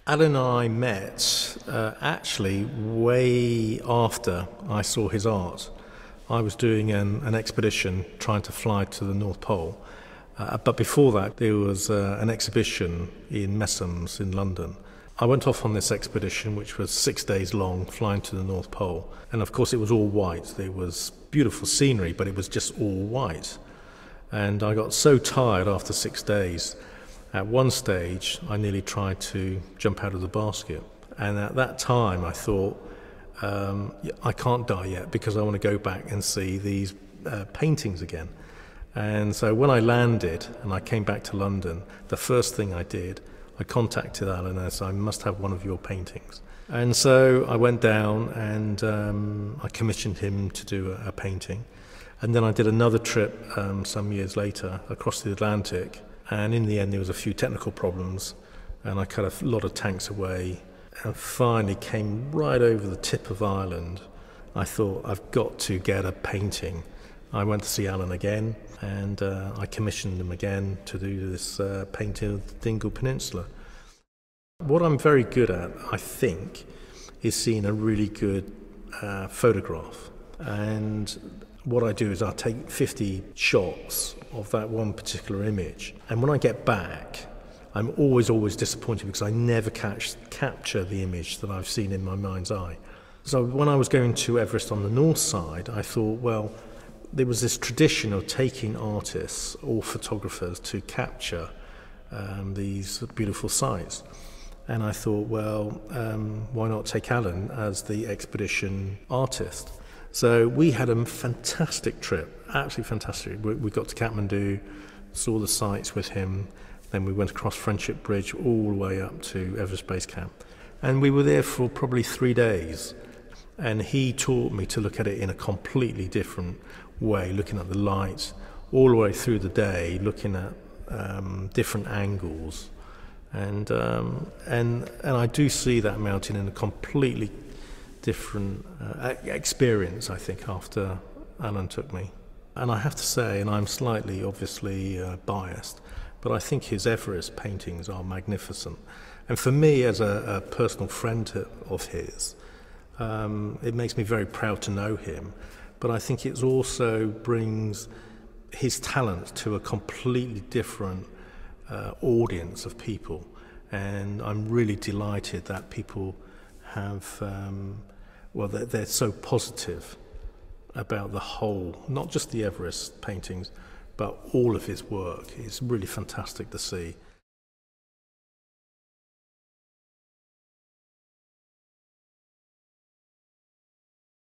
Alan and I met actually way after I saw his art. I was doing an expedition trying to fly to the North Pole. But before that, there was an exhibition in Messams in London. I went off on this expedition, which was 6 days long, flying to the North Pole. And of course, it was all white. There was beautiful scenery, but it was just all white. And I got so tired after 6 days. At one stage, I nearly tried to jump out of the basket. And at that time, I thought, I can't die yet because I want to go back and see these paintings again. And so when I landed and I came back to London, the first thing I did, I contacted Alan and I said, I must have one of your paintings. And so I went down and I commissioned him to do a painting. And then I did another trip some years later across the Atlantic. And in the end, there was a few technical problems and I cut a lot of tanks away and finally came right over the tip of Ireland. I thought, I've got to get a painting. I went to see Alan again and I commissioned him again to do this painting of the Dingle Peninsula. What I'm very good at, I think, is seeing a really good photograph. And what I do is I take 50 shots of that one particular image. And when I get back, I'm always disappointed because I never capture the image that I've seen in my mind's eye. So when I was going to Everest on the north side, I thought, well, there was this tradition of taking artists or photographers to capture these beautiful sights. And I thought, well, why not take Alan as the expedition artist? So we had a fantastic trip, absolutely fantastic. We got to Kathmandu, saw the sights with him, then we went across Friendship Bridge all the way up to Everest Base Camp. And we were there for probably 3 days. And he taught me to look at it in a completely different way, looking at the lights all the way through the day, looking at different angles. And I do see that mountain in a completely different experience, I think, after Alan took me. And I have to say, and I'm slightly obviously biased, but I think his Everest paintings are magnificent. And for me, as a personal friend of his, it makes me very proud to know him. But I think it also brings his talent to a completely different audience of people. And I'm really delighted that people have, they're so positive about the whole, not just the Everest paintings, but all of his work. It's really fantastic to see.